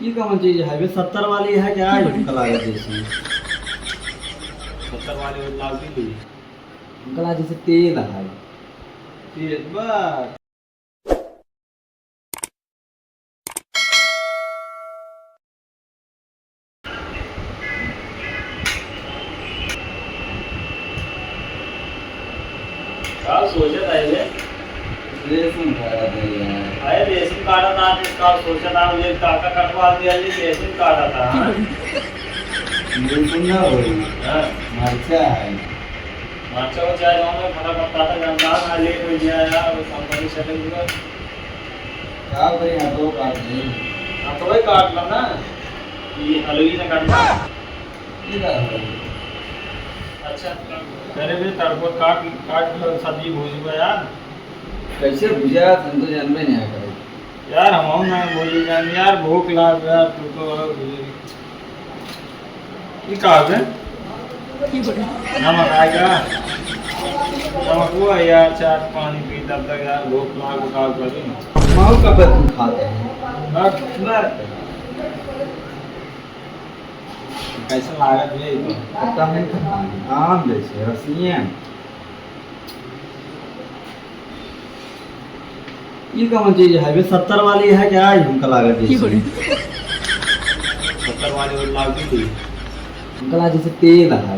ये कौन चीज है बे? 70 वाली है क्या? हमका लागत जैसी 70 वाली वो लाल की ली हमका लागत जैसे तेल है। तेल बस क्या सोचा था ये रेशम काटा था यार। अरे रेशम काटा था इसका सोचा था मुझे काका कटवा दिया ये रेशम काटा था रेशम ना हो हाँ मरचा है। मार्चा को चाय गाँव में फटाफट काटा जानता ना लेट हो गया यार वो कंपनी सेटल हुआ क्या करें यहाँ तो काट दे। हाँ तो भाई काट लो ना ये अलगी ने काटना ये क्या है? अच्छा अरे भी तड़को काट काट सब्जी भूज यार कैसे भुजा तुम तो जानबे नहीं करे यार हम ना भूजी जान यार भूख लाग यार तू तो ये कहा है नमक आएगा नमक हुआ यार चाट पानी पी तब तक यार भूख लाग उठाव कभी माऊ का पर तुम खाते हैं बस कैसे लागत है ये पता नहीं खाता है। आम जैसे रसियां। ये कौन चीज है बे? 70 वाली है क्या? हमका लागत जैसी 70 वाली वो लाल की ली हमका लागत जैसे तेल है।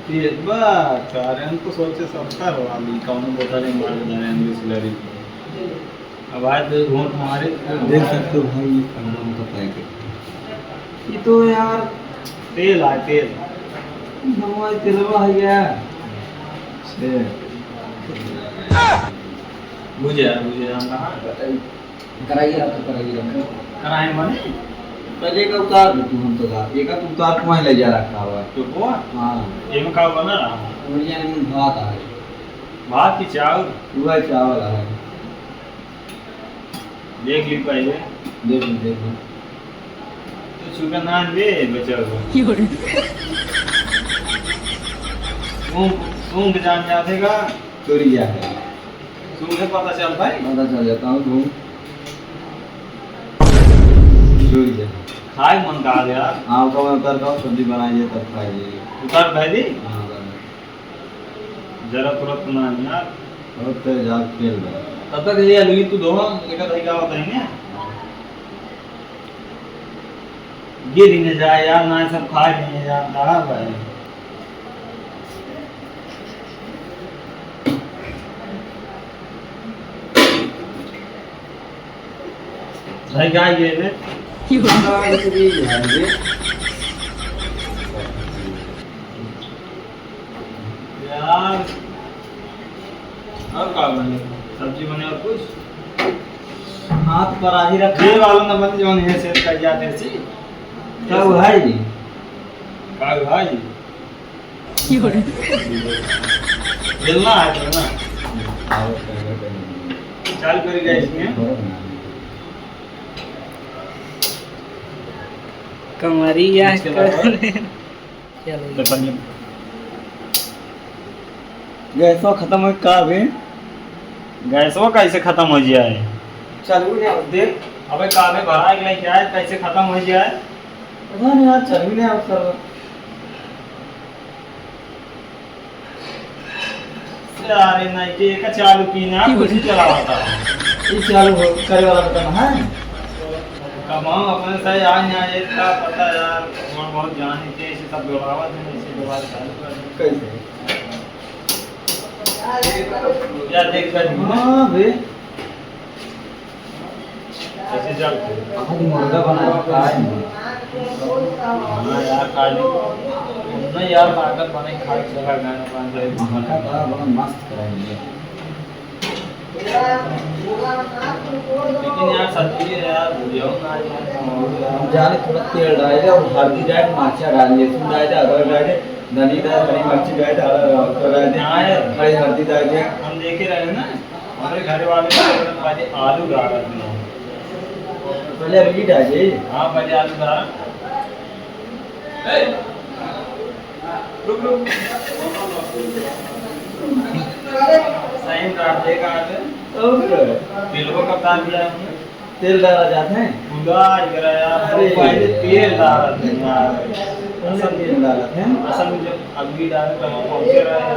तेल बस अरे हम तो सोचे 70 वाली कौन बोतल में मार दे रहे हैं बिस्लरी अब आज तो घूंट मारे देख सकते हो भाई ये कंडोम का पैकेट। ये तो यार तेल है तेल हमारे तेलवा है क्या? से मुझे हम कहाँ कराइए आप तो कराइए रखो। कराए बने पहले का उतार दो तुम हम तो का एक का तुम उतार के वहीं ले जा रखा हुआ है। तो वो हाँ ये में का बना रहा बढ़िया में भात है। भात की चावल पूरा चावल है। देख ली पहले देख लो देख लो। तो शुगर नान दे बचा हुआ सूंघ जान जातेगा चोरिया है। सूंघ से पता चल भाई पता चल जाता हूँ तुम चोरिया खाए मन का यार आप को मैं उतर का सब्जी बनाइए तब खाइए। उतर भाई दी हाँ जरा तुरंत ना यार और तो जाग खेल रहा। तब तक ये अलगी तू दो लेकर दही का बताएंगे गिर ही नहीं जाए यार ना सब खाए नहीं जाता भाई भाई क्या ये ने यार और क्या बने सब्जी बने और कुछ हाथ पर आ ही रखा ये वाला ना बन जो है सेट कर जाते सी क्या हुआ है जी? का भाई मिलना है तो ना चल कर गए इसमें कमरिया गैसो खत्म हो का भी गैसवा कैसे खत्म हो जाए चालू नहीं देख अबे काबे भरा के नहीं जाए कैसे खत्म हो जाए पता नहीं यार चालू नहीं अब सर यार नहीं के एक चालू की ना कुछ ही चलाता ये चालू हो करे वाला बताना है। कमाओ अपने सही आ नहीं आए का पता यार और बहुत जान के इसे सब दबावा देने इसे दबा चालू कर कैसे यार देख कर हाँ बे ऐसे चलते आज मुर्गा बना के खाए हाँ यार खाली नहीं यार ताकत बने खाए चला गाना बन मक्का जाए बड़ा बड़ा मस्त कराएंगे। लेकिन यार सब्जी है यार भुजिया ना हम जाने थोड़ा तेल डाल दे और हल्दी डाल माचा डाल दे लहसुन डाल दे अदरक डाल दे धनी डाल हरी मिर्ची डाल दे हरा डाल दे हरी हल्दी डाल दे। हम देखे रहे ना हमारे घर वाले आलू डाल रहे हैं पहले अभी डाल दे। हाँ पहले आलू डाल रुक रुक सही काट देगा आज और तिल को कब डाल दिया हमने तेल डाला जाता है उदार गिराया अरे पहले तेल डाला था यार उसमें तेल डाला था असल में जब अगली डाले तब हम पहुंचे रहे हैं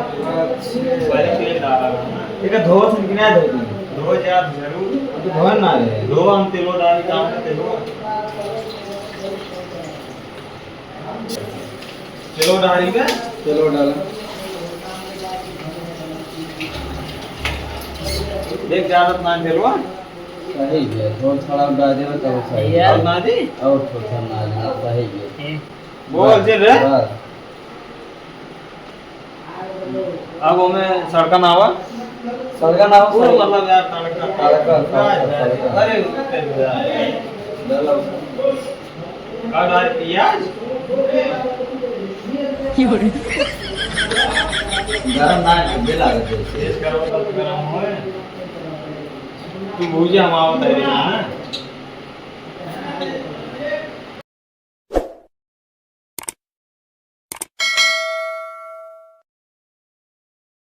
पहले तेल डाला था ना ठीक है धो से किना धोती दो यार जरूर तो धोन ना रहे दो हम तेलो डाल काम तेलो तेलो डाली का चलो डाला देख ज्यादा ना तेलो सही है थोड़ा डाल देना तो सही है और ना दी और थोड़ा ना देना सही है बोल जे रे बस। अब हमें सड़का ना आवा सड़का ना पूरा हो मतलब यार तड़का अरे डाला का डाल प्याज गरम ना दे लागत है तेज करो तब गरम होए तू भूजा हम आवत है ना